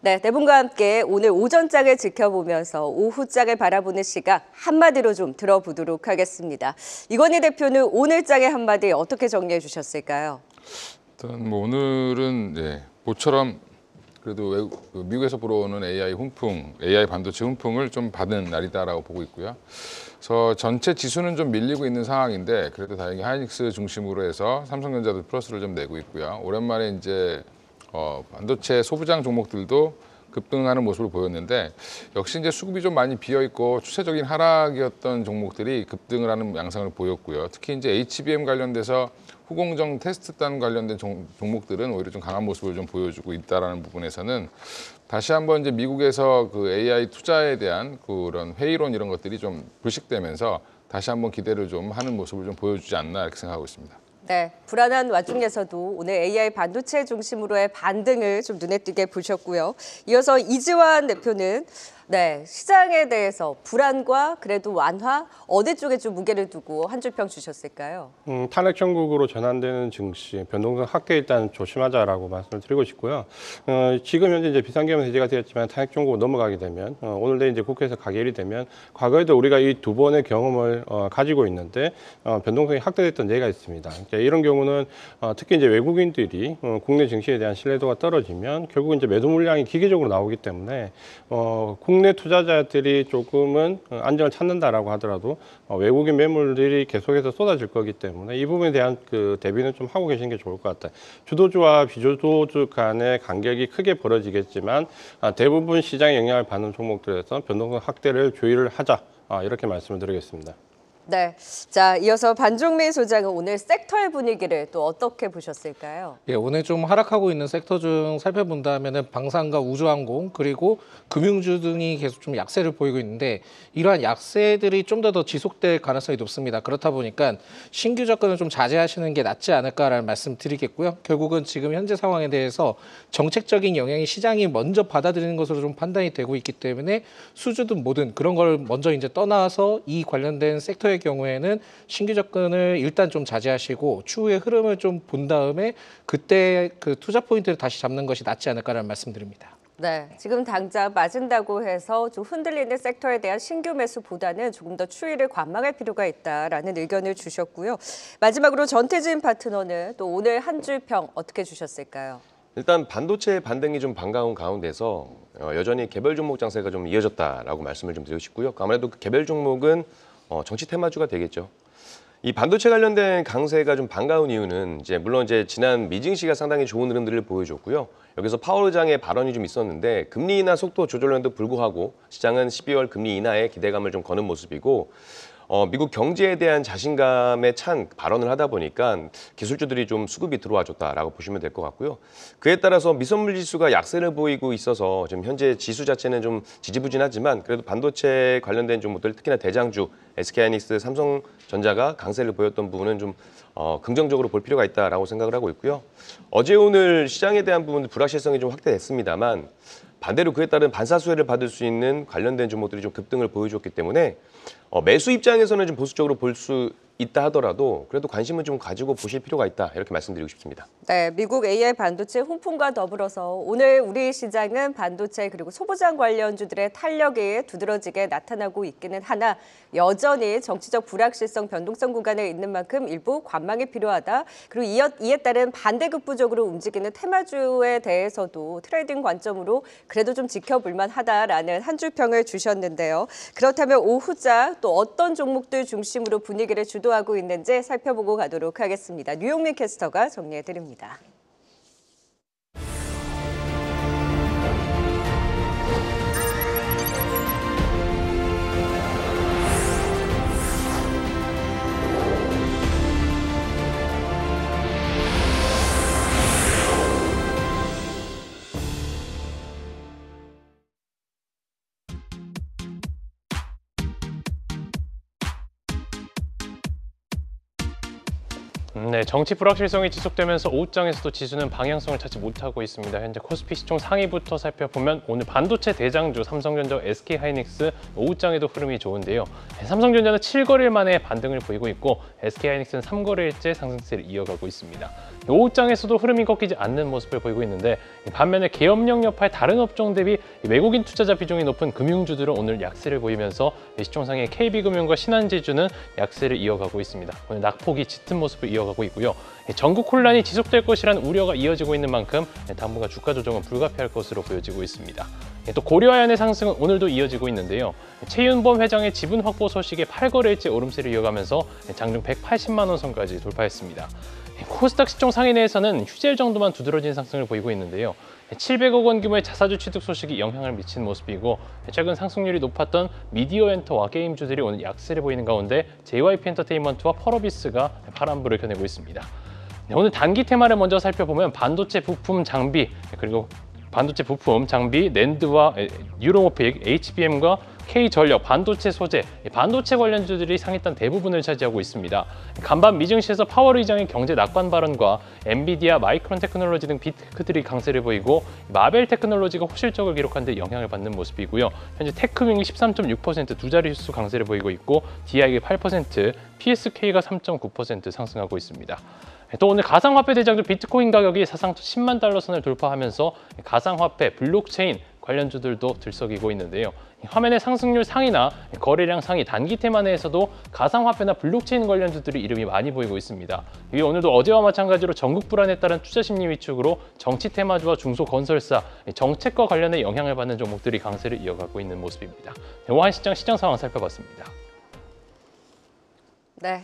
네, 네 분과 함께 오늘 오전장을 지켜보면서 오후장을 바라보는 시각 한마디로 좀 들어보도록 하겠습니다. 이건희 대표는 오늘장의 한마디 어떻게 정리해 주셨을까요? 일단 오늘은 모처럼 그래도 미국에서 불어오는 AI 반도체 훈풍을 좀 받은 날이다라고 보고 있고요. 그래서 전체 지수는 좀 밀리고 있는 상황인데 그래도 다행히 하이닉스 중심으로 해서 삼성전자도 플러스를 좀 내고 있고요. 오랜만에 이제 반도체 소부장 종목들도 급등하는 모습을 보였는데 역시 이제 수급이 좀 많이 비어 있고 추세적인 하락이었던 종목들이 급등을 하는 양상을 보였고요. 특히 이제 HBM 관련돼서 후공정 테스트단 관련된 종목들은 오히려 좀 강한 모습을 좀 보여주고 있다라는 부분에서는 다시 한번 이제 미국에서 그 AI 투자에 대한 그런 회의론 이런 것들이 좀 불식되면서 다시 한번 기대를 좀 하는 모습을 좀 보여주지 않나 이렇게 생각하고 있습니다. 네, 불안한 와중에서도 오늘 AI 반도체 중심으로의 반등을 좀 눈에 띄게 보셨고요. 이어서 이지환 대표는 시장에 대해서 불안과 그래도 완화 어느 쪽에 좀 무게를 두고 한 줄 평 주셨을까요? 탄핵 정국으로 전환되는 증시, 변동성 확대 일단 조심하자라고 말씀을 드리고 싶고요. 지금 현재 이제 비상계엄 해제가 되었지만 탄핵 정국으로 넘어가게 되면 오늘 내일 이제 국회에서 가결이 되면 과거에도 우리가 이 두 번의 경험을 가지고 있는데 변동성이 확대됐던 예가 있습니다. 이런 경우는 특히 이제 외국인들이 국내 증시에 대한 신뢰도가 떨어지면 결국 이제 매도 물량이 기계적으로 나오기 때문에 국내 투자자들이 조금은 안정을 찾는다라고 하더라도 외국인 매물들이 계속해서 쏟아질 거기 때문에 이 부분에 대한 그 대비는 좀 하고 계시는 게 좋을 것 같아요. 주도주와 비주도주 간의 간격이 크게 벌어지겠지만 대부분 시장에 영향을 받는 종목들에서 변동성 확대를 주의를 하자 이렇게 말씀을 드리겠습니다. 네, 자 이어서 반종민 소장은 오늘 섹터의 분위기를 또 어떻게 보셨을까요? 예, 오늘 좀 하락하고 있는 섹터 중 살펴본다면은 방산과 우주항공 그리고 금융주 등이 계속 좀 약세를 보이고 있는데 이러한 약세들이 좀 더 지속될 가능성이 높습니다. 그렇다 보니까 신규 접근을 좀 자제하시는 게 낫지 않을까라는 말씀드리겠고요. 결국은 지금 현재 상황에 대해서 정책적인 영향이 시장이 먼저 받아들이는 것으로 좀 판단이 되고 있기 때문에 수주든 뭐든 그런 걸 먼저 이제 떠나서 이 관련된 섹터의 경우에는 신규 접근을 일단 좀 자제하시고 추후의 흐름을 좀 본 다음에 그때 그 투자 포인트를 다시 잡는 것이 낫지 않을까라는 말씀드립니다. 네, 지금 당장 맞은다고 해서 좀 흔들리는 섹터에 대한 신규 매수보다는 조금 더 추이를 관망할 필요가 있다라는 의견을 주셨고요. 마지막으로 전태진 파트너는 또 오늘 한 줄 평 어떻게 주셨을까요? 일단 반도체 반등이 좀 반가운 가운데서 여전히 개별 종목 장세가 좀 이어졌다라고 말씀을 좀 드리고 싶고요. 아무래도 그 개별 종목은 정치 테마주가 되겠죠. 이 반도체 관련된 강세가 좀 반가운 이유는 물론 지난 미증시가 상당히 좋은 흐름들을 보여줬고요. 여기서 파월 의장의 발언이 좀 있었는데 금리 인하 속도 조절에도 불구하고 시장은 12월 금리 인하에 기대감을 좀 거는 모습이고 미국 경제에 대한 자신감에 찬 발언을 하다 보니까 기술주들이 좀 수급이 들어와줬다라고 보시면 될 것 같고요. 그에 따라서 미선물 지수가 약세를 보이고 있어서 지금 현재 지수 자체는 좀 지지부진하지만 그래도 반도체 관련된 종목들 특히나 대장주 SK하이닉스, 삼성전자가 강세를 보였던 부분은 좀 긍정적으로 볼 필요가 있다라고 생각을 하고 있고요. 어제 오늘 시장에 대한 부분은 불확실성이 좀 확대됐습니다만 반대로 그에 따른 반사수혜를 받을 수 있는 관련된 종목들이 좀 급등을 보여줬기 때문에 매수 입장에서는 좀 보수적으로 볼 수 있다 하더라도 그래도 관심은 좀 가지고 보실 필요가 있다 이렇게 말씀드리고 싶습니다. 네, 미국 AI 반도체 훈풍과 더불어서 오늘 우리 시장은 반도체 그리고 소부장 관련주들의 탄력이 두드러지게 나타나고 있기는 하나 여전히 정치적 불확실성, 변동성 구간에 있는 만큼 일부 관망이 필요하다. 그리고 이에 따른 반대급부적으로 움직이는 테마주에 대해서도 트레이딩 관점으로 그래도 좀 지켜볼 만하다라는 한 줄 평을 주셨는데요. 그렇다면 오후장 또 어떤 종목들 중심으로 분위기를 주도하고 있는지 살펴보고 가도록 하겠습니다. 류용민 캐스터가 정리해드립니다. 네, 정치 불확실성이 지속되면서 오후장에서도 지수는 방향성을 찾지 못하고 있습니다. 현재 코스피 시총 상위부터 살펴보면 오늘 반도체 대장주 삼성전자, SK하이닉스 오후장에도 흐름이 좋은데요. 삼성전자는 7거래일 만에 반등을 보이고 있고 SK하이닉스는 3거래일째 상승세를 이어가고 있습니다. 오후장에서도 흐름이 꺾이지 않는 모습을 보이고 있는데 반면에 계엄령 여파의 다른 업종 대비 외국인 투자자 비중이 높은 금융주들은 오늘 약세를 보이면서 시총상의 KB금융과 신한지주는 약세를 이어가고 있습니다. 오늘 낙폭이 짙은 모습을 이어가고 있고요. 전국 혼란이 지속될 것이라는 우려가 이어지고 있는 만큼 당분간 주가 조정은 불가피할 것으로 보여지고 있습니다. 또 고려아연의 상승은 오늘도 이어지고 있는데요. 최윤범 회장의 지분 확보 소식에 8거래일째 오름세를 이어가면서 장중 180만 원 선까지 돌파했습니다. 코스닥 시총 상위 내에서는 휴젤 정도만 두드러진 상승을 보이고 있는데요. 700억 원 규모의 자사주 취득 소식이 영향을 미친 모습이고 최근 상승률이 높았던 미디어 엔터와 게임주들이 오늘 약세를 보이는 가운데 JYP 엔터테인먼트와 펄어비스가 파란불을 켜내고 있습니다. 오늘 단기 테마를 먼저 살펴보면 반도체 부품 장비 그리고 반도체 부품 장비, 낸드와 유로모픽, HBM과 K전력, 반도체 소재, 반도체 관련주들이 상위단 대부분을 차지하고 있습니다. 간밤 미증시에서 파월 의장의 경제 낙관 발언과 엔비디아, 마이크론 테크놀로지 등 빅테크들이 강세를 보이고 마벨 테크놀로지가 호실적을 기록한 데 영향을 받는 모습이고요. 현재 테크윙이 13.6% 두 자릿수 강세를 보이고 있고 DI가 8%, PSK가 3.9% 상승하고 있습니다. 또 오늘 가상화폐 대장주 비트코인 가격이 사상 10만 달러 선을 돌파하면서 가상화폐, 블록체인 관련주들도 들썩이고 있는데요. 화면의 상승률 상위나 거래량 상위 단기 테마 내에서도 가상화폐나 블록체인 관련주들이 이름이 많이 보이고 있습니다. 이게 오늘도 어제와 마찬가지로 전국 불안에 따른 투자 심리 위축으로 정치 테마주와 중소건설사, 정책과 관련해 영향을 받는 종목들이 강세를 이어가고 있는 모습입니다. 오한시장 시장 상황 살펴봤습니다. 네.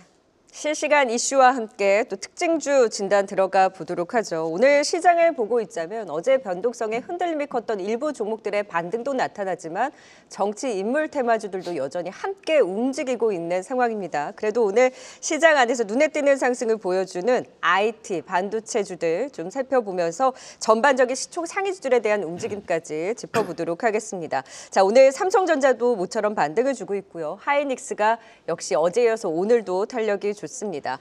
실시간 이슈와 함께 또 특징주 진단 들어가 보도록 하죠. 오늘 시장을 보고 있자면 어제 변동성에 흔들림이 컸던 일부 종목들의 반등도 나타나지만 정치 인물 테마주들도 여전히 함께 움직이고 있는 상황입니다. 그래도 오늘 시장 안에서 눈에 띄는 상승을 보여주는 IT, 반도체주들 좀 살펴보면서 전반적인 시총 상위주들에 대한 움직임까지 짚어보도록 하겠습니다. 자, 오늘 삼성전자도 모처럼 반등을 주고 있고요. 하이닉스가 역시 어제 이어서 오늘도 탄력이 좋습니다.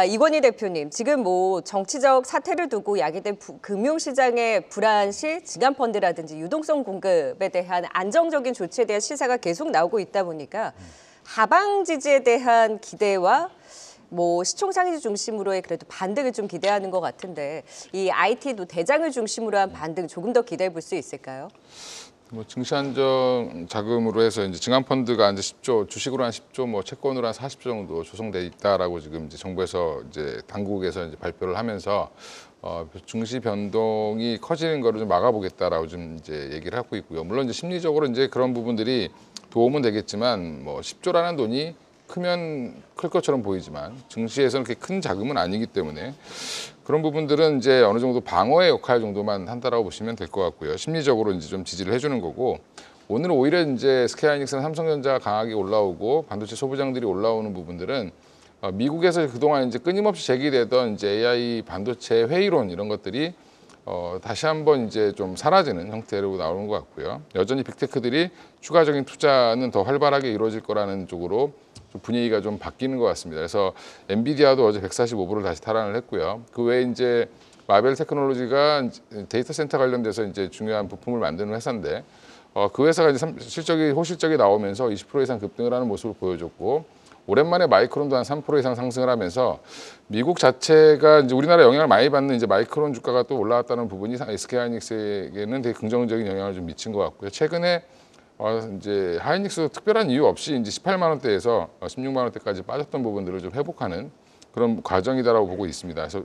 이건희 대표님, 지금 뭐 정치적 사태를 두고 야기된 금융시장의 불안 시 증안펀드라든지 유동성 공급에 대한 안정적인 조치에 대한 시사가 계속 나오고 있다 보니까 하방 지지에 대한 기대와 뭐 시총 상위주 중심으로의 그래도 반등을 좀 기대하는 것 같은데 이 IT도 대장을 중심으로 한 반등 조금 더 기대해 볼 수 있을까요? 뭐 증시 안정 자금으로 해서 이제 증안펀드가 이제 10조, 주식으로 한 10조, 뭐 채권으로 한 40조 정도 조성돼 있다라고 지금 이제 정부에서 이제 당국에서 이제 발표를 하면서 증시 변동이 커지는 거를 좀 막아보겠다라고 좀 이제 얘기를 하고 있고요. 물론 이제 심리적으로 이제 그런 부분들이 도움은 되겠지만 뭐 10조라는 돈이 크면 클 것처럼 보이지만 증시에서는 그렇게 큰 자금은 아니기 때문에 그런 부분들은 이제 어느 정도 방어의 역할 정도만 한다라고 보시면 될 것 같고요. 심리적으로 이제 좀 지지를 해주는 거고 오늘은 오히려 이제 SK하이닉스나 삼성전자 강하게 올라오고 반도체 소부장들이 올라오는 부분들은 미국에서 그동안 이제 끊임없이 제기되던 이제 AI 반도체 회의론 이런 것들이 다시 한번 이제 좀 사라지는 형태로 나오는 것 같고요. 여전히 빅테크들이 추가적인 투자는 더 활발하게 이루어질 거라는 쪽으로 좀 분위기가 좀 바뀌는 것 같습니다. 그래서 엔비디아도 어제 145불을 다시 탈환을 했고요. 그 외에 이제 마벨 테크놀로지가 데이터 센터 관련돼서 이제 중요한 부품을 만드는 회사인데 그 회사가 이제 실적이 호실적이 나오면서 20% 이상 급등을 하는 모습을 보여줬고 오랜만에 마이크론도 한 3% 이상 상승을 하면서 미국 자체가 이제 우리나라 영향을 많이 받는 이제 마이크론 주가가 또 올라왔다는 부분이 SK하이닉스에게는 되게 긍정적인 영향을 좀 미친 것 같고요. 최근에 이제 하이닉스도 특별한 이유 없이 이제 18만 원대에서 16만 원대까지 빠졌던 부분들을 좀 회복하는 그런 과정이다라고 보고 있습니다. 그래서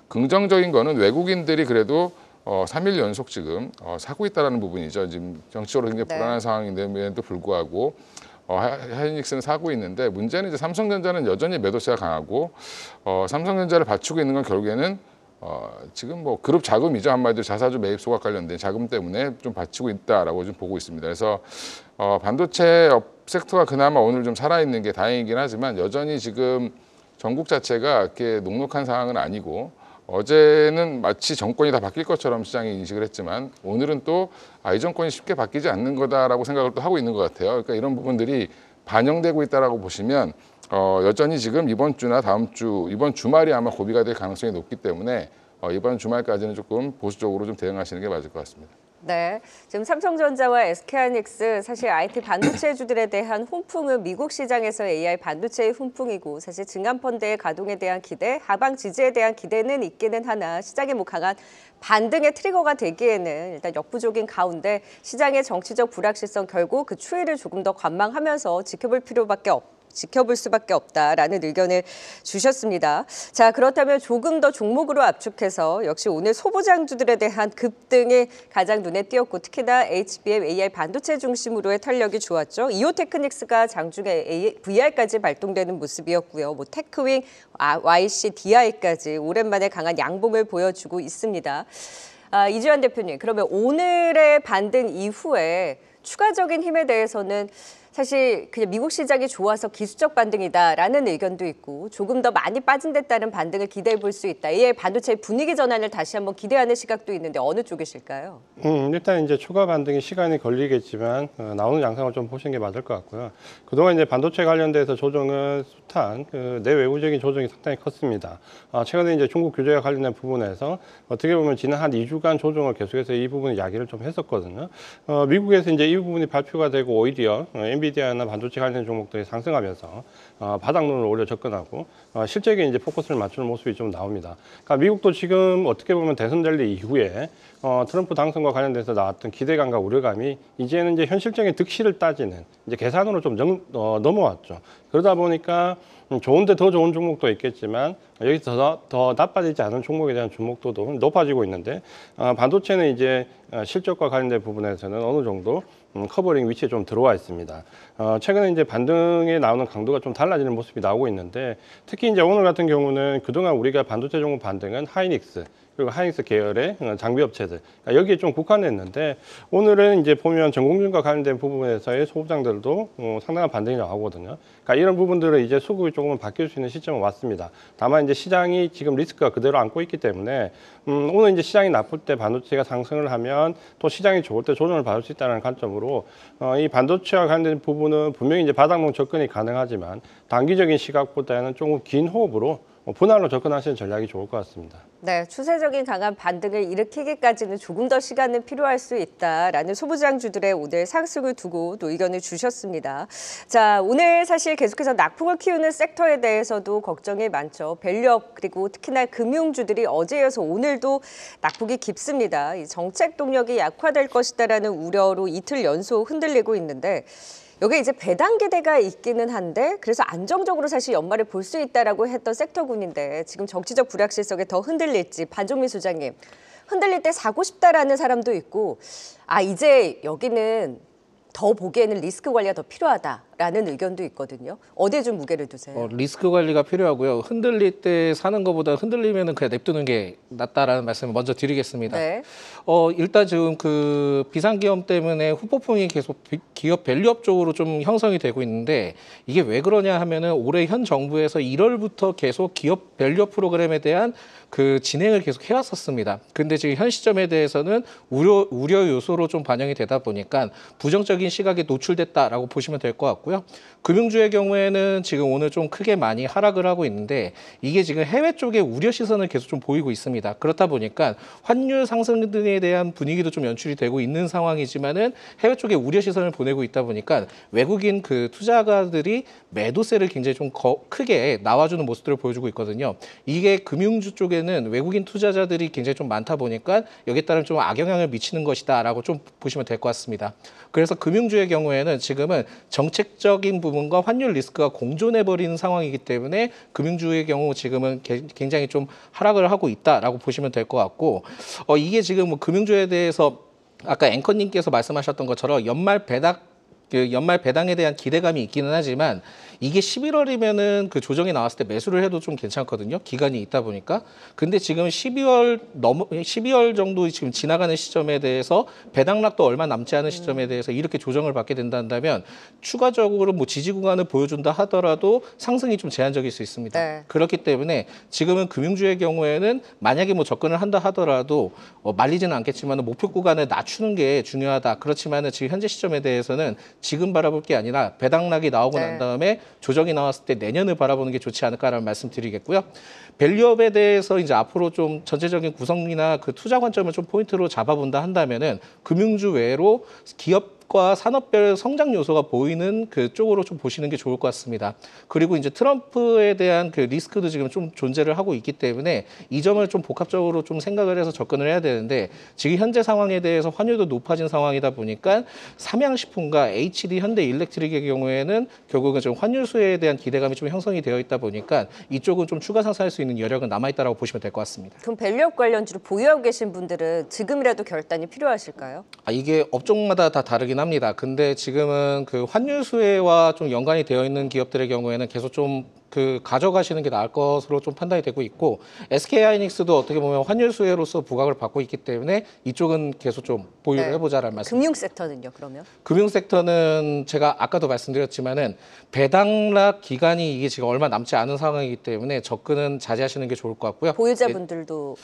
긍정적인 거는 외국인들이 그래도 3일 연속 지금 사고 있다라는 부분이죠. 지금 정치적으로 굉장히 불안한 상황인데도 불구하고 하이닉스는 사고 있는데 문제는 이제 삼성전자는 여전히 매도세가 강하고 삼성전자를 받치고 있는 건 결국에는 지금 뭐 그룹 자금이죠. 한마디로 자사주 매입 소각 관련된 자금 때문에 좀 받치고 있다라고 좀 보고 있습니다. 그래서 반도체 섹터가 그나마 오늘 좀 살아있는 게 다행이긴 하지만 여전히 지금 전국 자체가 이렇게 녹록한 상황은 아니고 어제는 마치 정권이 다 바뀔 것처럼 시장이 인식을 했지만 오늘은 또 이 정권이 쉽게 바뀌지 않는 거다라고 생각을 또 하고 있는 것 같아요. 그러니까 이런 부분들이 반영되고 있다라고 보시면 여전히 지금 이번 주나 다음 주, 이번 주말이 아마 고비가 될 가능성이 높기 때문에 이번 주말까지는 조금 보수적으로 좀 대응하시는 게 맞을 것 같습니다. 네, 지금 삼성전자와 SK하이닉스 사실 IT 반도체주들에 대한 훈풍은 미국 시장에서 AI 반도체의 훈풍이고 사실 증간펀드의 가동에 대한 기대, 하방 지지에 대한 기대는 있기는 하나 시장에 강한 반등의 트리거가 되기에는 일단 역부족인 가운데 시장의 정치적 불확실성 결국 그 추이를 조금 더 관망하면서 지켜볼 수밖에 없다라는 의견을 주셨습니다. 자, 그렇다면 조금 더 종목으로 압축해서 역시 오늘 소부장주들에 대한 급등이 가장 눈에 띄었고 특히나 HBM AI 반도체 중심으로의 탄력이 좋았죠. 이오테크닉스가 장중에 VR까지 발동되는 모습이었고요. 테크윙, YC, DI까지 오랜만에 강한 양봉을 보여주고 있습니다. 이주환 대표님, 그러면 오늘의 반등 이후에 추가적인 힘에 대해서는 사실 그냥 미국 시장이 좋아서 기술적 반등이다라는 의견도 있고 조금 더 많이 빠진 데 따른 반등을 기대해 볼 수 있다. AI 반도체의 분위기 전환을 다시 한번 기대하는 시각도 있는데 어느 쪽이실까요? 일단 이제 추가 반등이 시간이 걸리겠지만 나오는 양상을 좀 보시는 게 맞을 것 같고요. 그동안 이제 반도체 관련돼서 조정은 숱한 내외부적인 조정이 상당히 컸습니다. 최근에 이제 중국 규제와 관련된 부분에서 어떻게 보면 지난 한 2주간 조정을 계속해서 이 부분 이야기를 좀 했었거든요. 미국에서 이제 이 부분이 발표가 되고 오히려 엔비디아나 반도체 관련 종목들이 상승하면서 바닥론을 오히려 접근하고 실적에 이제 포커스를 맞추는 모습이 좀 나옵니다. 그러니까 미국도 지금 어떻게 보면 대선 랠리 이후에 트럼프 당선과 관련돼서 나왔던 기대감과 우려감이 이제는 이제 현실적인 득실을 따지는 이제 계산으로 좀 넘어왔죠. 그러다 보니까 좋은데 더 좋은 종목도 있겠지만 여기서 더 나빠지지 않은 종목에 대한 주목도도 높아지고 있는데 반도체는 이제 실적과 관련된 부분에서는 어느 정도 커버링 위치에 좀 들어와 있습니다. 최근에 이제 반등에 나오는 강도가 좀 달라지는 모습이 나오고 있는데 특히 이제 오늘 같은 경우는 그동안 우리가 반도체 종목 반등은 하이닉스 그리고 하이닉스 계열의 장비 업체들 여기에 좀 국한했는데 오늘은 이제 보면 전공준과 관련된 부분에서의 소부장들도 상당한 반등이 나오거든요. 그러니까 이런 부분들은 이제 수급이 조금은 바뀔 수 있는 시점은 왔습니다. 다만 이제 시장이 지금 리스크가 그대로 안고 있기 때문에 오늘 이제 시장이 나쁠 때 반도체가 상승을 하면 또 시장이 좋을 때 조정을 받을 수 있다는 관점으로 이 반도체와 관련된 부분은 분명히 이제 바닥론 접근이 가능하지만 단기적인 시각보다는 조금 긴 호흡으로 분할로 접근하시는 전략이 좋을 것 같습니다. 네, 추세적인 강한 반등을 일으키기까지는 조금 더 시간은 필요할 수 있다라는 소부장주들의 오늘 상승을 두고 또 의견을 주셨습니다. 자, 오늘 사실 계속해서 낙폭을 키우는 섹터에 대해서도 걱정이 많죠. 밸류업 그리고 특히나 금융주들이 어제 이어서 오늘도 낙폭이 깊습니다. 이 정책 동력이 약화될 것이다라는 우려로 이틀 연속 흔들리고 있는데 여기 이제 배당 기대가 있기는 한데 그래서 안정적으로 사실 연말을 볼 수 있다라고 했던 섹터군인데 지금 정치적 불확실성에 더 흔들릴지 반종민 소장님 흔들릴 때 사고 싶다라는 사람도 있고 이제 여기는 더 보기에는 리스크 관리가 더 필요하다라는 의견도 있거든요. 어디에 좀 무게를 두세요? 리스크 관리가 필요하고요. 흔들릴 때 사는 것보다 흔들리면 그냥 냅두는 게 낫다라는 말씀을 먼저 드리겠습니다. 네. 일단 지금 그 비상계엄 때문에 후폭풍이 계속 기업 밸류업 쪽으로 좀 형성이 되고 있는데 이게 왜 그러냐 하면은 올해 현 정부에서 1월부터 계속 기업 밸류업 프로그램에 대한 그 진행을 계속 해왔었습니다. 근데 지금 현 시점에 대해서는 우려 요소로 좀 반영이 되다 보니까 부정적인 시각에 노출됐다라고 보시면 될 것 같고요. 금융주의 경우에는 지금 오늘 좀 크게 많이 하락을 하고 있는데 이게 지금 해외 쪽에 우려 시선을 계속 좀 보이고 있습니다. 그렇다 보니까 환율 상승 등에 대한 분위기도 좀 연출이 되고 있는 상황이지만은 해외 쪽에 우려 시선을 보내고 있다 보니까 외국인 그 투자가들이 매도세를 굉장히 좀 크게 나와주는 모습들을 보여주고 있거든요. 이게 금융주 쪽에는 외국인 투자자들이 굉장히 좀 많다 보니까 여기에 따른 좀 악영향을 미치는 것이다라고 좀 보시면 될 것 같습니다. 그래서 금융주의 경우에는 지금은 정책적인 부분과 환율 리스크가 공존해버리는 상황이기 때문에 금융주의 경우 지금은 굉장히 좀 하락을 하고 있다라고 보시면 될 것 같고 이게 지금 뭐 금융주에 대해서 아까 앵커님께서 말씀하셨던 것처럼 연말 배당에 대한 기대감이 있기는 하지만 이게 11월이면은 그 조정이 나왔을 때 매수를 해도 좀 괜찮거든요. 기간이 있다 보니까. 근데 지금 12월 정도 지금 지나가는 시점에 대해서 배당락도 얼마 남지 않은 시점에 대해서 이렇게 조정을 받게 된다면 추가적으로 뭐 지지 구간을 보여준다 하더라도 상승이 좀 제한적일 수 있습니다. 네. 그렇기 때문에 지금은 금융주의 경우에는 만약에 뭐 접근을 한다 하더라도 말리지는 않겠지만 목표 구간을 낮추는 게 중요하다. 그렇지만은 지금 현재 시점에 대해서는 지금 바라볼 게 아니라 배당락이 나오고 네. 난 다음에 조정이 나왔을 때 내년을 바라보는 게 좋지 않을까라는 말씀드리겠고요. 밸류업에 대해서 이제 앞으로 좀 전체적인 구성이나 그 투자 관점을 좀 포인트로 잡아본다 한다면은 금융주 외로 기업과 산업별 성장 요소가 보이는 그쪽으로 좀 보시는 게 좋을 것 같습니다. 그리고 이제 트럼프에 대한 그 리스크도 지금 좀 존재를 하고 있기 때문에 이 점을 좀 복합적으로 좀 생각을 해서 접근을 해야 되는데 지금 현재 상황에 대해서 환율도 높아진 상황이다 보니까 삼양식품과 HD 현대일렉트릭의 경우에는 결국은 좀 환율 수혜에 대한 기대감이 좀 형성이 되어 있다 보니까 이쪽은 좀 추가 상승할 수 있는 여력은 남아있다고 보시면 될 것 같습니다. 그럼 밸류업 관련주를 보유하고 계신 분들은 지금이라도 결단이 필요하실까요? 이게 업종마다 다 다르긴 합니다. 근데 지금은 그 환율 수혜와 좀 연관이 되어 있는 기업들의 경우에는 계속 좀 그 가져가시는 게 나을 것으로 좀 판단이 되고 있고 SK하이닉스도 어떻게 보면 환율 수혜로서 부각을 받고 있기 때문에 이쪽은 계속 좀 보유를 네. 해보자라는 말씀. 금융 섹터는요, 그러면? 금융 섹터는 제가 아까도 말씀드렸지만은 배당락 기간이 이게 지금 얼마 남지 않은 상황이기 때문에 접근은 자제하시는 게 좋을 것 같고요. 보유자분들도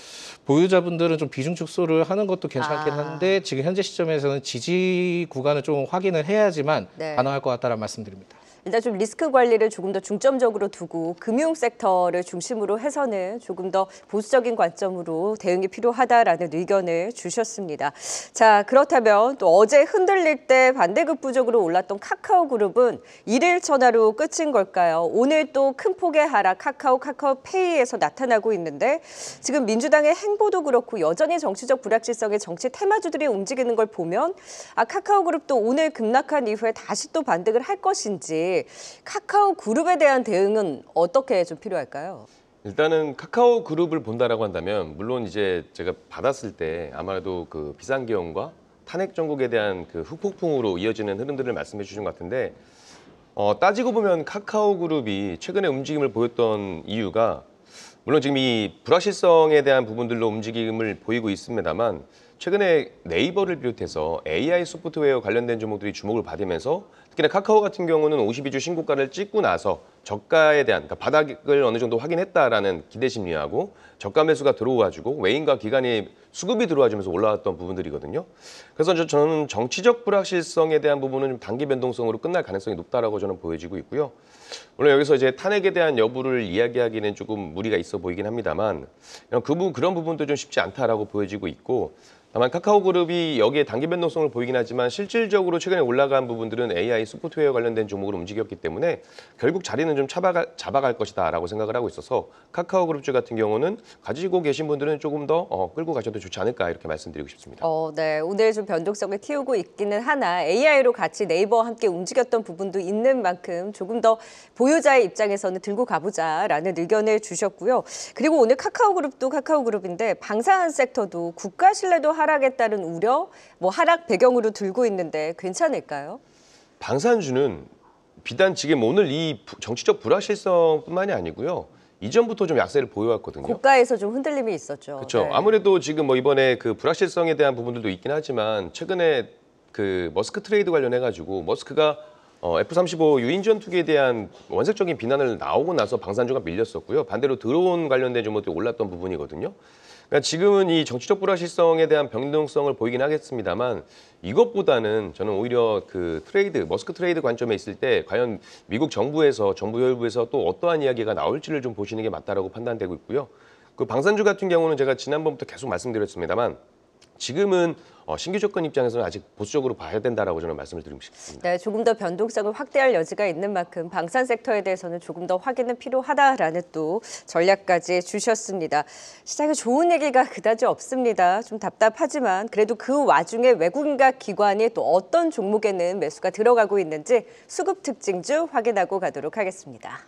보유자분들은 좀 비중 축소를 하는 것도 괜찮긴 아. 한데 지금 현재 시점에서는 지지 구간을 좀 확인을 해야지만 네. 가능할 것 같다는 말씀드립니다. 일단 좀 리스크 관리를 조금 더 중점적으로 두고 금융 섹터를 중심으로 해서는 조금 더 보수적인 관점으로 대응이 필요하다라는 의견을 주셨습니다. 자, 그렇다면 또 어제 흔들릴 때 반대급부적으로 올랐던 카카오그룹은 일일 전화로 끝인 걸까요? 오늘 또 큰 폭의 하락 카카오페이에서 나타나고 있는데 지금 민주당의 행보도 그렇고 여전히 정치적 불확실성의 정치 테마주들이 움직이는 걸 보면 카카오그룹도 오늘 급락한 이후에 다시 또 반등을 할 것인지 카카오 그룹에 대한 대응은 어떻게 좀 필요할까요? 일단은 카카오 그룹을 본다라고 한다면 물론 이제 제가 받았을 때 아마도 그 비상계엄과 탄핵 정국에 대한 그 후폭풍으로 이어지는 흐름들을 말씀해 주신 것 같은데 따지고 보면 카카오 그룹이 최근에 움직임을 보였던 이유가 물론 지금 이 불확실성에 대한 부분들로 움직임을 보이고 있습니다만 최근에 네이버를 비롯해서 AI 소프트웨어 관련된 종목들이 주목을 받으면서 특히나 카카오 같은 경우는 52주 신고가를 찍고 나서 저가에 대한 그러니까 바닥을 어느 정도 확인했다라는 기대 심리하고 저가 매수가 들어와가지고 외인과 기관이 수급이 들어와주면서 올라왔던 부분들이거든요. 그래서 저는 정치적 불확실성에 대한 부분은 좀 단기 변동성으로 끝날 가능성이 높다라고 저는 보여지고 있고요. 물론 여기서 이제 탄핵에 대한 여부를 이야기하기는 조금 무리가 있어 보이긴 합니다만 그런 부분도 좀 쉽지 않다라고 보여지고 있고 다만 카카오그룹이 여기에 단기 변동성을 보이긴 하지만 실질적으로 최근에 올라간 부분들은 AI 소프트웨어 관련된 종목으로 움직였기 때문에 결국 자리는 좀 잡아갈 것이다라고 생각을 하고 있어서 카카오그룹주 같은 경우는 가지고 계신 분들은 조금 더 끌고 가셔도 좋지 않을까 이렇게 말씀드리고 싶습니다. 네. 오늘 좀 변동성을 띄우고 있기는 하나 AI로 같이 네이버와 함께 움직였던 부분도 있는 만큼 조금 더 보유자의 입장에서는 들고 가보자라는 의견을 주셨고요. 그리고 오늘 카카오그룹도 카카오그룹인데 방산 섹터도 국가 신뢰도 하락에 따른 우려, 하락 배경으로 들고 있는데 괜찮을까요? 방산주는 비단 지금 오늘 이 정치적 불확실성뿐만이 아니고요. 이전부터 좀 약세를 보여왔거든요. 고가에서 좀 흔들림이 있었죠. 그렇죠. 네. 아무래도 지금 이번에 그 불확실성에 대한 부분들도 있긴 하지만 최근에 그 머스크 트레이드 관련해가지고 머스크가 F-35 유인전 투기에 대한 원색적인 비난을 나오고 나서 방산주가 밀렸었고요. 반대로 드론 관련된 종목들이 올랐던 부분이거든요. 그러니까 지금은 이 정치적 불확실성에 대한 변동성을 보이긴 하겠습니다만 이것보다는 저는 오히려 그 머스크 트레이드 관점에 있을 때 과연 미국 정부에서 정부 혈부에서 또 어떠한 이야기가 나올지를 좀 보시는 게 맞다라고 판단되고 있고요. 그 방산주 같은 경우는 제가 지난번부터 계속 말씀드렸습니다만 지금은 신규 접근 입장에서는 아직 보수적으로 봐야 된다라고 저는 말씀을 드리고 싶습니다. 네, 조금 더 변동성을 확대할 여지가 있는 만큼 방산 섹터에 대해서는 조금 더 확인은 필요하다라는 또 전략까지 주셨습니다. 시장에 좋은 얘기가 그다지 없습니다. 좀 답답하지만 그래도 그 와중에 외국인과 기관이 또 어떤 종목에는 매수가 들어가고 있는지 수급 특징주 확인하고 가도록 하겠습니다.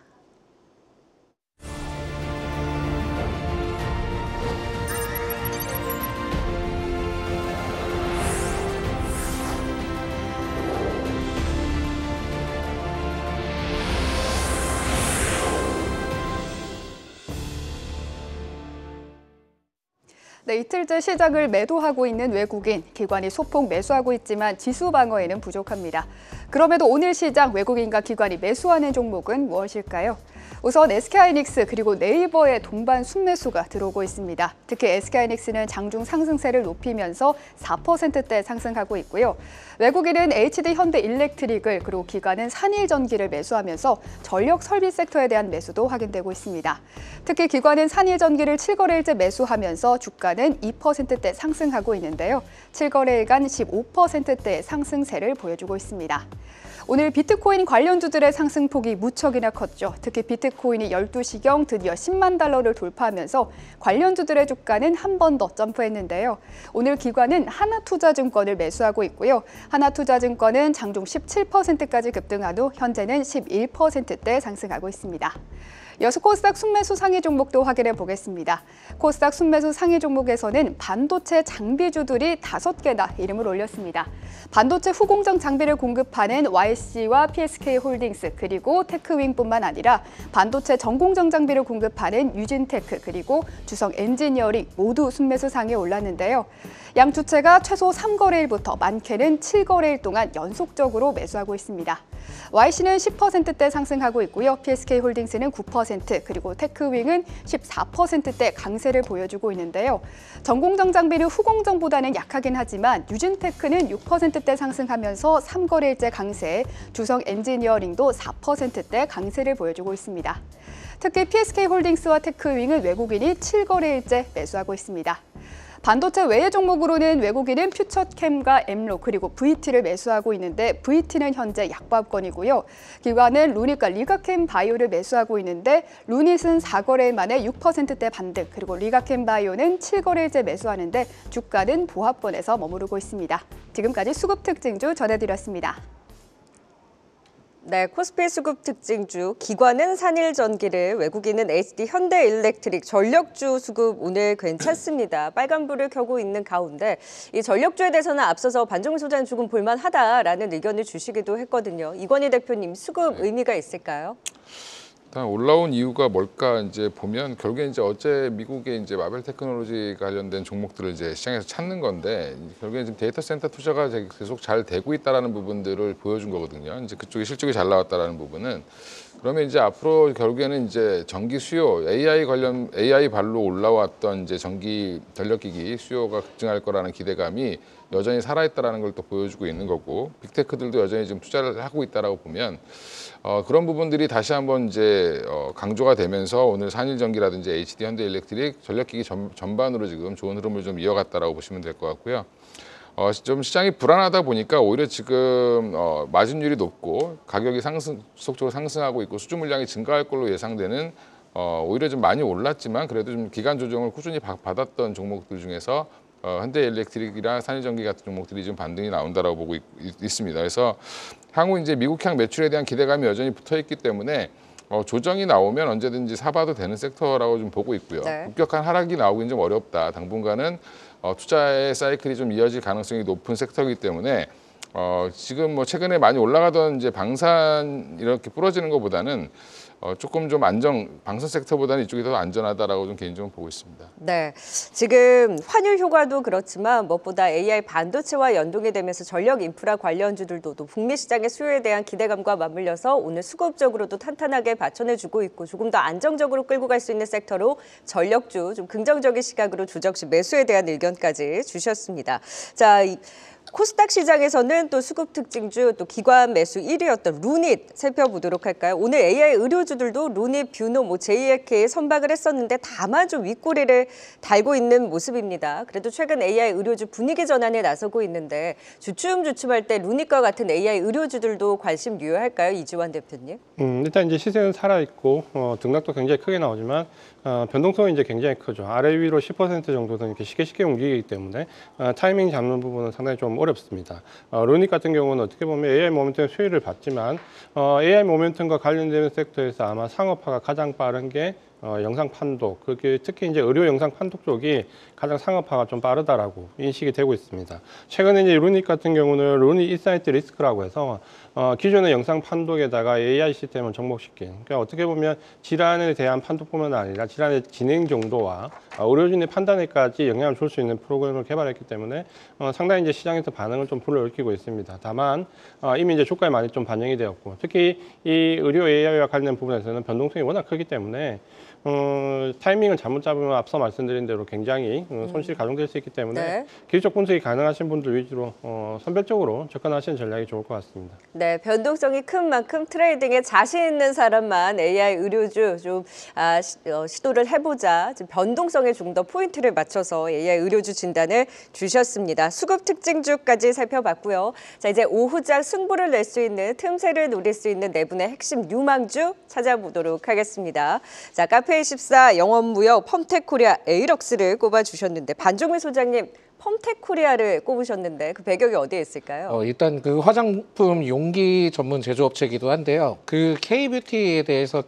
네, 이틀째 시장을 매도하고 있는 외국인, 기관이 소폭 매수하고 있지만 지수 방어에는 부족합니다. 그럼에도 오늘 시장 외국인과 기관이 매수하는 종목은 무엇일까요? 우선 SK하이닉스 그리고 네이버의 동반 순매수가 들어오고 있습니다. 특히 SK하이닉스는 장중 상승세를 높이면서 4%대 상승하고 있고요. 외국인은 HD 현대일렉트릭을 그리고 기관은 산일전기를 매수하면서 전력 설비 섹터에 대한 매수도 확인되고 있습니다. 특히 기관은 산일전기를 7거래일째 매수하면서 주가는 2%대 상승하고 있는데요. 7거래일간 15%대의 상승세를 보여주고 있습니다. 오늘 비트코인 관련주들의 상승폭이 무척이나 컸죠. 특히 비트코인이 12시경 드디어 10만 달러를 돌파하면서 관련주들의 주가는 한 번 더 점프했는데요. 오늘 기관은 하나투자증권을 매수하고 있고요. 하나투자증권은 장중 17%까지 급등한 후 현재는 11%대 상승하고 있습니다. 이어서 코스닥 순매수 상위 종목도 확인해 보겠습니다. 코스닥 순매수 상위 종목에서는 반도체 장비주들이 5개나 이름을 올렸습니다. 반도체 후공정 장비를 공급하는 YC와 PSK홀딩스 그리고 테크윙뿐만 아니라 반도체 전공정 장비를 공급하는 유진테크 그리고 주성엔지니어링 모두 순매수 상에 올랐는데요. 양 주체가 최소 3거래일부터 많게는 7거래일 동안 연속적으로 매수하고 있습니다. YC는 10%대 상승하고 있고요. PSK홀딩스는 9%, 그리고 테크윙은 14%대 강세를 보여주고 있는데요. 전공정 장비는 후공정보다는 약하긴 하지만 유진테크는 6%대 상승하면서 3거래일째 강세, 주성엔지니어링도 4%대 강세를 보여주고 있습니다. 특히 PSK홀딩스와 테크윙은 외국인이 7거래일째 매수하고 있습니다. 반도체 외의 종목으로는 외국인은 퓨처캠과 엠로 그리고 VT를 매수하고 있는데 VT는 현재 약보합권이고요. 기관은 루닛과 리가캠 바이오를 매수하고 있는데 루닛은 4거래일 만에 6%대 반등 그리고 리가캠 바이오는 7거래일째 매수하는데 주가는 보합권에서 머무르고 있습니다. 지금까지 수급 특징주 전해드렸습니다. 네, 코스피 수급 특징주, 기관은 산일전기를, 외국인은 HD 현대일렉트릭, 전력주 수급 오늘 괜찮습니다. 빨간불을 켜고 있는 가운데 이 전력주에 대해서는 앞서서 반종훈 소장님 조금 볼만하다라는 의견을 주시기도 했거든요. 이건희 대표님, 수급 의미가 있을까요? 일단 올라온 이유가 뭘까 이제 보면 결국에 이제 어제 미국의 이제 마벨 테크놀로지 관련된 종목들을 이제 시장에서 찾는 건데 결국에 지금 데이터 센터 투자가 계속 잘 되고 있다라는 부분들을 보여준 거거든요. 이제 그쪽에 실적이 잘 나왔다라는 부분은 그러면 이제 앞으로 결국에는 이제 전기 수요, AI 발로 올라왔던 이제 전기 전력기기 수요가 급증할 거라는 기대감이 여전히 살아있다라는 걸 또 보여주고 있는 거고 빅테크들도 여전히 지금 투자를 하고 있다라고 보면 그런 부분들이 다시 한번 이제 강조가 되면서 오늘 산일전기라든지 HD 현대일렉트릭 전력기기 전반으로 지금 좋은 흐름을 좀 이어갔다라고 보시면 될 것 같고요. 좀 시장이 불안하다 보니까 오히려 지금 마진율이 높고 가격이 지속적으로 상승하고 있고 수주 물량이 증가할 걸로 예상되는 오히려 좀 많이 올랐지만 그래도 좀 기간 조정을 꾸준히 받았던 종목들 중에서 현대일렉트릭이나 산일전기 같은 종목들이 좀 반등이 나온다라고 보고 있습니다. 그래서 향후 이제 미국향 매출에 대한 기대감이 여전히 붙어 있기 때문에 조정이 나오면 언제든지 사봐도 되는 섹터라고 좀 보고 있고요. 네. 급격한 하락이 나오긴 좀 어렵다. 당분간은 투자의 사이클이 좀 이어질 가능성이 높은 섹터이기 때문에 지금 뭐 최근에 많이 올라가던 이제 방산 이렇게 부러지는 것보다는 조금 좀 방산 섹터보다는 이쪽이 더 안전하다라고 좀 개인적으로 보고 있습니다. 네, 지금 환율 효과도 그렇지만 무엇보다 AI 반도체와 연동이 되면서 전력 인프라 관련주들도 또 북미 시장의 수요에 대한 기대감과 맞물려서 오늘 수급적으로도 탄탄하게 받쳐내주고 있고 조금 더 안정적으로 끌고 갈 수 있는 섹터로 전력주 좀 긍정적인 시각으로 주적시 매수에 대한 의견까지 주셨습니다. 자, 코스닥 시장에서는 또 수급 특징주 또 기관 매수 1위였던 루닛 살펴보도록 할까요? 오늘 AI 의료주들도 루닛, 뷰노, JLK 선박을 했었는데 다만 좀 윗꼬리를 달고 있는 모습입니다. 그래도 최근 AI 의료주 분위기 전환에 나서고 있는데 주춤할 때 루닛과 같은 AI 의료주들도 관심 유효할까요? 이지환 대표님? 일단 이제 시세는 살아있고 등락도 굉장히 크게 나오지만 변동성이 이제 굉장히 크죠. 아래 위로 10% 정도는 이렇게 쉽게 움직이기 때문에 타이밍 잡는 부분은 상당히 좀 어렵습니다. 루닛 같은 경우는 어떻게 보면 AI 모멘텀 수혜를 받지만 AI 모멘텀과 관련되는 섹터에서 아마 상업화가 가장 빠른 게 영상 판독, 그게 특히 이제 의료 영상 판독 쪽이 가장 상업화가 좀 빠르다라고 인식이 되고 있습니다. 최근에 이제 루닛 같은 경우는 루닛 인사이트 리스크라고 해서 기존의 영상 판독에다가 AI 시스템을 접목시킨. 그러니까 어떻게 보면 질환에 대한 판독뿐만 아니라 질환의 진행 정도와 의료진의 판단에까지 영향을 줄 수 있는 프로그램을 개발했기 때문에 상당히 이제 시장에서 반응을 좀 불러일으키고 있습니다. 다만 이미 이제 주가에 많이 좀 반영이 되었고, 특히 이 의료 AI와 관련 부분에서는 변동성이 워낙 크기 때문에 타이밍을 잘못 잡으면 앞서 말씀드린 대로 굉장히 손실이 가중될 수 있기 때문에 네. 기술적 분석이 가능하신 분들 위주로 선별적으로 접근하시는 전략이 좋을 것 같습니다. 네, 변동성이 큰 만큼 트레이딩에 자신 있는 사람만 AI 의료주 좀 시도를 해보자. 지금 변동성에 좀 더 포인트를 맞춰서 AI 의료주 진단을 주셨습니다. 수급 특징주까지 살펴봤고요. 자, 이제 오후장 승부를 낼 수 있는 틈새를 노릴 수 있는 네 분의 핵심 유망주 찾아보도록 하겠습니다. 자, 카페24 영업무역 펌텍코리아 에이럭스를 꼽아주셨는데 반종민 소장님 펌텍코리아를 꼽으셨는데 그 배경이 어디에 있을까요? 일단 그 화장품 용기 전문 제조업체이기도 한데요. 그 K뷰티에 대해서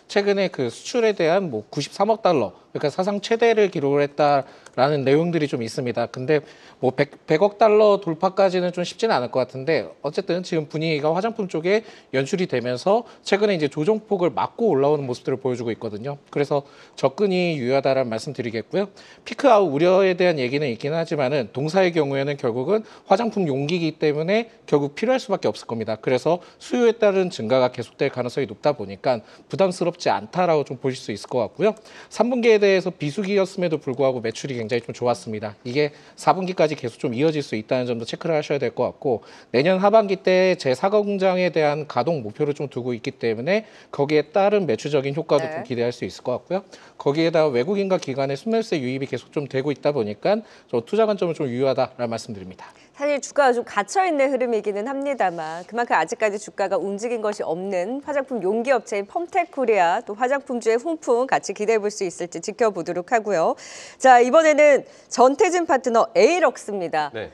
최근에 그 수출에 대한 뭐 93억 달러, 그러니까 사상 최대를 기록을 했다라는 내용들이 좀 있습니다. 근데 뭐 100억 달러 돌파까지는 좀 쉽지는 않을 것 같은데 어쨌든 지금 분위기가 화장품 쪽에 연출이 되면서 최근에 이제 조정폭을 막고 올라오는 모습들을 보여주고 있거든요. 그래서 접근이 유효하다라는 말씀드리겠고요. 피크아웃 우려에 대한 얘기는 있긴 하지만은 동사의 경우에는 결국은 화장품 용기이기 때문에 결국 필요할 수밖에 없을 겁니다. 그래서 수요에 따른 증가가 계속될 가능성이 높다 보니까 부담스럽지 않다라고 좀 보실 수 있을 것 같고요. 3분기에 대해서 비수기였음에도 불구하고 매출이 굉장히 좀 좋았습니다. 이게 4분기까지 계속 좀 이어질 수 있다는 점도 체크를 하셔야 될 것 같고, 내년 하반기 때 제4가 공장에 대한 가동 목표를 좀 두고 있기 때문에 거기에 따른 매출적인 효과도 네. 좀 기대할 수 있을 것 같고요. 거기에다가 외국인과 기관의 순매수세 유입이 계속 좀 되고 있다 보니까 투자 관점은 좀 유효하다라는 말씀드립니다. 사실 주가가 좀 갇혀있는 흐름이기는 합니다만 그만큼 아직까지 주가가 움직인 것이 없는 화장품 용기 업체인 펌텍코리아 또 화장품주의 훈풍 같이 기대해 볼 수 있을지 지켜보도록 하고요. 자, 이번에는 전태진 파트너 에이럭스입니다. 네.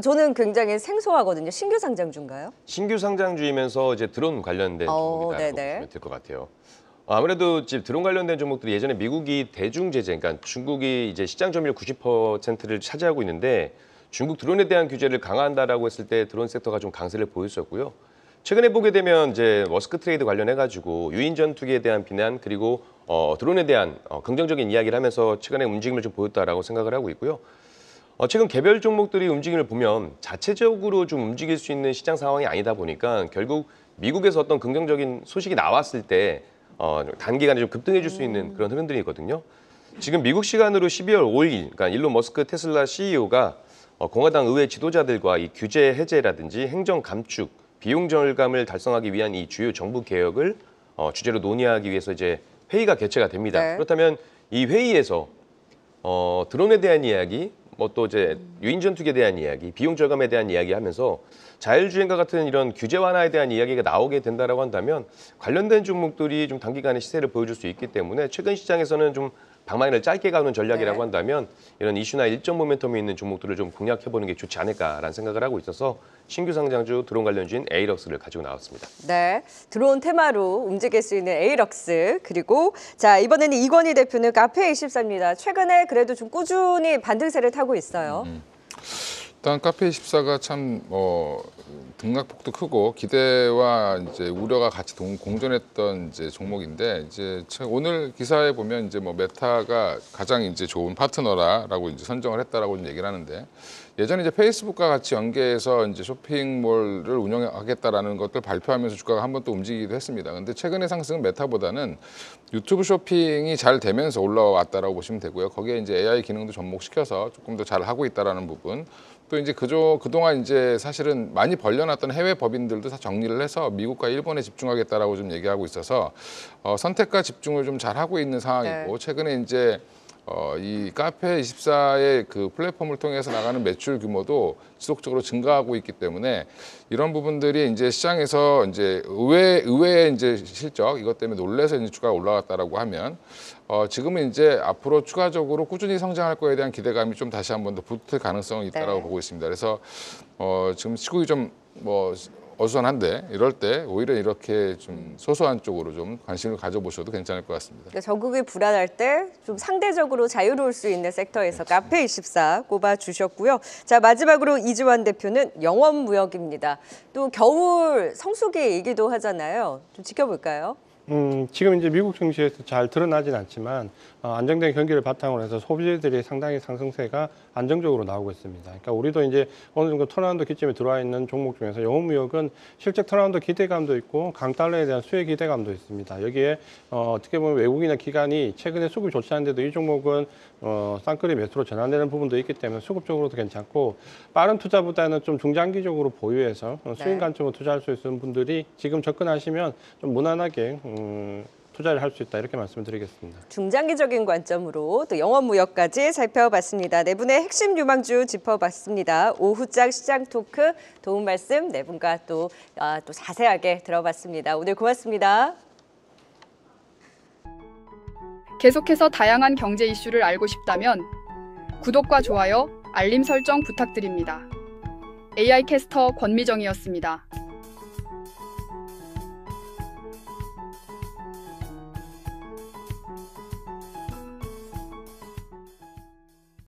저는 굉장히 생소하거든요. 신규 상장주인가요? 신규 상장주이면서 이제 드론 관련된 종목이라고 네네. 보시면 될 것 같아요. 아무래도 지금 드론 관련된 종목들이 예전에 미국이 대중 제재, 그러니까 중국이 이제 시장 점유율 90%를 차지하고 있는데 중국 드론에 대한 규제를 강화한다라고 했을 때 드론 섹터가 좀 강세를 보였었고요. 최근에 보게 되면 이제 머스크 트레이드 관련해가지고 유인 전투기에 대한 비난 그리고 드론에 대한 긍정적인 이야기를 하면서 최근에 움직임을 좀 보였다라고 생각을 하고 있고요. 최근 개별 종목들이 움직임을 보면 자체적으로 좀 움직일 수 있는 시장 상황이 아니다 보니까 결국 미국에서 어떤 긍정적인 소식이 나왔을 때 단기간에 좀 급등해 줄 수 있는 그런 흐름들이 있거든요. 지금 미국 시간으로 12월 5일, 그러니까 일론 머스크 테슬라 CEO가 공화당 의회 지도자들과 이 규제 해제라든지 행정 감축, 비용 절감을 달성하기 위한 이 주요 정부 개혁을 주제로 논의하기 위해서 이제 회의가 개최가 됩니다. 네. 그렇다면 이 회의에서 드론에 대한 이야기, 뭐 또 이제 유인 전투기에 대한 이야기, 비용 절감에 대한 이야기 하면서 자율주행과 같은 이런 규제 완화에 대한 이야기가 나오게 된다라고 한다면 관련된 종목들이 좀 단기간에 시세를 보여줄 수 있기 때문에 최근 시장에서는 좀 방망이를 짧게 가는 전략이라고 네. 한다면 이런 이슈나 일정 모멘텀이 있는 종목들을 좀 공략해보는 게 좋지 않을까라는 생각을 하고 있어서 신규 상장주 드론 관련주인 에이럭스를 가지고 나왔습니다. 네, 드론 테마로 움직일 수 있는 에이럭스. 그리고 자, 이번에는 이건희 대표는 카페24입니다. 최근에 그래도 좀 꾸준히 반등세를 타고 있어요. 일단 카페24가 참 등락폭도 크고 기대와 이제 우려가 같이 공존했던 이제 종목인데 이제 오늘 기사에 보면 이제 뭐 메타가 가장 이제 좋은 파트너라고 이제 선정을 했다라고 얘기를 하는데 예전에 이제 페이스북과 같이 연계해서 이제 쇼핑몰을 운영하겠다라는 것들 발표하면서 주가가 한 번 또 움직이기도 했습니다. 근데 최근의 상승은 메타보다는 유튜브 쇼핑이 잘 되면서 올라왔다라고 보시면 되고요. 거기에 이제 AI 기능도 접목시켜서 조금 더 잘 하고 있다라는 부분. 또 이제 그동안 이제 사실은 많이 벌려놨던 해외 법인들도 다 정리를 해서 미국과 일본에 집중하겠다라고 좀 얘기하고 있어서 선택과 집중을 좀 잘 하고 있는 상황이고 네. 최근에 이제 이 카페24의 그 플랫폼을 통해서 나가는 매출 규모도 지속적으로 증가하고 있기 때문에 이런 부분들이 이제 시장에서 이제 의외의 이제 실적 이것 때문에 놀래서 이제 주가가 올라갔다라고 하면 지금은 이제 앞으로 추가적으로 꾸준히 성장할 거에 대한 기대감이 좀 다시 한 번 더 붙을 가능성이 있다라고 네. 보고 있습니다. 그래서 지금 시국이 좀 어수선한데 이럴 때 오히려 이렇게 좀 소소한 쪽으로 좀 관심을 가져보셔도 괜찮을 것 같습니다. 그러니까 전국이 불안할 때 좀 상대적으로 자유로울 수 있는 섹터에서 카페24 꼽아주셨고요. 자, 마지막으로 이주환 대표는 영업무역입니다. 또 겨울 성수기이기도 하잖아요. 좀 지켜볼까요? 지금 이제 미국 증시에서 잘 드러나진 않지만 안정된 경기를 바탕으로 해서 소비재들이 상당히 상승세가 안정적으로 나오고 있습니다. 그러니까 우리도 이제 어느 정도 턴라운드 기점에 들어와 있는 종목 중에서 영업무역은 실적 턴라운드 기대감도 있고 강달러에 대한 수혜 기대감도 있습니다. 여기에 어떻게 보면 외국이나 기관이 최근에 수급이 좋지 않은데도 이 종목은 쌍끌이 매수로 전환되는 부분도 있기 때문에 수급적으로도 괜찮고 빠른 투자보다는 좀 중장기적으로 보유해서 수익 관점으로 투자할 수 있는 분들이 지금 접근하시면 좀 무난하게 투자를 할 수 있다 이렇게 말씀드리겠습니다. 중장기적인 관점으로 또 영업무역까지 살펴봤습니다. 네 분의 핵심 유망주 짚어봤습니다. 오후장 시장 토크 도움 말씀 네 분과 또 자세하게 들어봤습니다. 오늘 고맙습니다. 계속해서 다양한 경제 이슈를 알고 싶다면 구독과 좋아요, 알림 설정 부탁드립니다. AI 캐스터 권미정이었습니다.